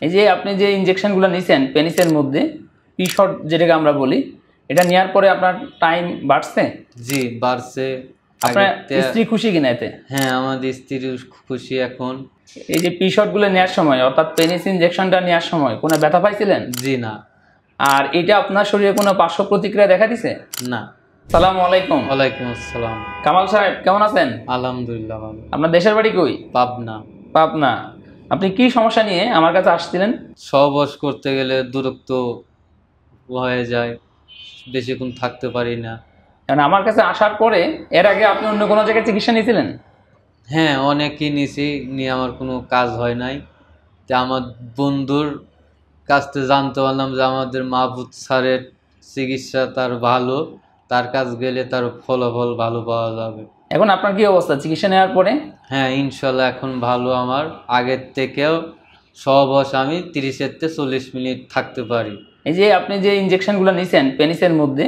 এই যে আপনি যে ইনজেকশনগুলো নিছেন পেনিসের মধ্যে পি শট যেটাকে আমরা বলি, এটা নেওয়ার পরে আপনার টাইম বাড়ছে? জি বাড়ছে। আপনার স্ত্রী খুশি কিনা এতে? হ্যাঁ, আমাদের স্ত্রী খুশি এখন। এই যে পি শটগুলো নেওয়ার সময় অর্থাৎ পেনিস ইনজেকশনটা নেওয়ার সময় কোনো ব্যথা পাইছিলেন? জি না। আর এটা আপনার শরীরে কোনো পার্শ্ব প্রতিক্রিয়া দেখা দিছে? না। সালাম আলাইকুম। ওয়ালাইকুম আসসালাম। কামাল সাহেব কেমন আছেন? আলহামদুলিল্লাহ ভালো। আপনার দেশের বাড়ি কই? পাবনা। পাবনা। আপনি কি সমস্যা নিয়ে আমার কাছে আসছিলেন? সহবাস করতে গেলে দূরত্ব হয়ে যায়, বেশিক্ষণ থাকতে পারি না। কারণ আমার কাছে আসার পরে এর আগে আপনি অন্য কোনো জায়গায় চিকিৎসা নিয়েছিলেন? হ্যাঁ, অনেকই নিছি, নিয়ে আমার কোনো কাজ হয় নাই। তো আমার বন্ধুর কাছ থেকে জানতে পারলাম যে আমাদের মাহবুব স্যারের চিকিৎসা তার ভালো, তার কাছ গেলে তার ফলাফল ভালো পাওয়া যাবে। এখন আপনার কি অবস্থা চিকিৎসা নেওয়ার পরে? হ্যাঁ ইনশাল্লাহ এখন ভালো। আমার আগের থেকেও সহবাস আমি 30 থেকে 40 মিনিট থাকতে পারি। এই যে আপনি যে ইনজেকশনগুলো নিছেন পেনিসের মধ্যে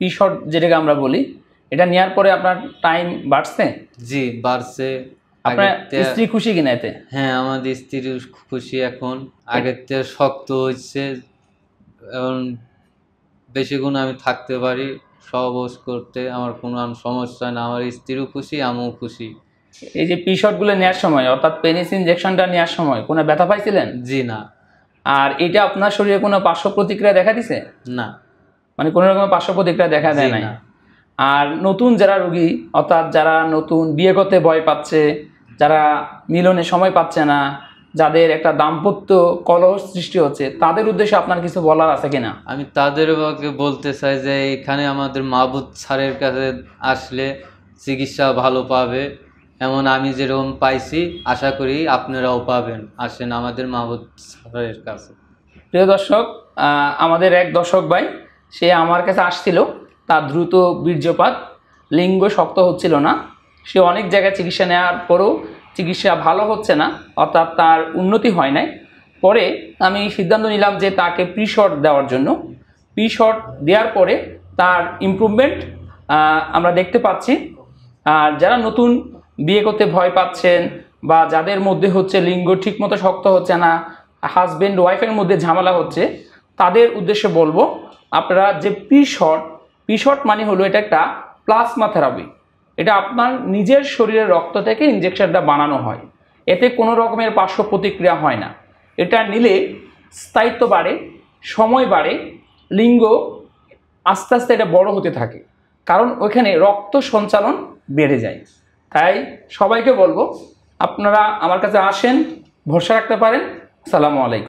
পি শট যেটাকে আমরা বলি, এটা নেওয়ার পরে আপনার টাইম বাড়ছে? জি বাড়ছে। আপনার স্ত্রী খুশি কিনা এতে? হ্যাঁ, আমাদের স্ত্রী খুশি এখন। আগের থেকে শক্ত হচ্ছে, এখন বেশিক্ষণ আমি থাকতে পারি। সহবাস করতে আমার কোনো সমস্যা না। আমার স্ত্রীও খুশি, আমিও খুশি। এই যে পি শটগুলো নেওয়ার সময় অর্থাৎ পেনিস ইনজেকশনটা নেওয়ার সময় কোনো ব্যথা পাইছিলেন? জি না। আর এটা আপনার শরীরে কোনো পার্শ্ব প্রতিক্রিয়া দেখা দিছে? না। মানে কোনো রকম পার্শ্ব প্রতিক্রিয়া দেখা দেয় নাই? আর নতুন যারা রোগী অর্থাৎ যারা নতুন বিয়ে করতে ভয় পাচ্ছে, যারা মিলনে সময় পাচ্ছে না, যাদের একটা দাম্পত্য কলহ সৃষ্টি হচ্ছে, তাদের উদ্দেশ্যে আপনার কিছু বলার আছে কিনা? আমি তাদের বলতে চাই যে এখানে আমাদের মাহবুব স্যারের কাছে আসলে চিকিৎসা ভালো পাবে, এমন আমি যেরকম পাইছি আশা করি আপনারাও পাবেন। আসেন আমাদের মাহবুব স্যারের কাছে। প্রিয় দর্শক, আমাদের এক দর্শক ভাই, সে আমার কাছে আসছিল, তার দ্রুত বীর্যপাত, লিঙ্গ শক্ত হচ্ছিল না, সে অনেক জায়গায় চিকিৎসা নেওয়ার পরেও চিকিৎসা ভালো হচ্ছে না, অর্থাৎ তার উন্নতি হয় নাই। পরে আমি সিদ্ধান্ত নিলাম যে তাকে প্রি শট দেওয়ার জন্য। প্রি শট দেওয়ার পরে তার ইমপ্রুভমেন্ট আমরা দেখতে পাচ্ছি। আর যারা নতুন বিয়ে করতে ভয় পাচ্ছেন বা যাদের মধ্যে হচ্ছে লিঙ্গ ঠিকমতো শক্ত হচ্ছে না, হাজব্যান্ড ওয়াইফের মধ্যে ঝামেলা হচ্ছে, তাদের উদ্দেশ্যে বলবো আপনারা যে পি শট মানে হলো এটা একটা প্লাজমা থেরাপি। এটা আপনার নিজের শরীরের রক্ত থেকে ইনজেকশনটা বানানো হয়, এতে কোনো রকমের পার্শ্ব প্রতিক্রিয়া হয় না। এটা নিলে স্থায়িত্ব বাড়ে, সময় বাড়ে, লিঙ্গ আস্তে আস্তে এটা বড় হতে থাকে, কারণ ওইখানে রক্ত সঞ্চালন বেড়ে যায়। তাই সবাইকে বলবো আপনারা আমার কাছে আসেন, ভরসা রাখতে পারেন। আসসালামু আলাইকুম।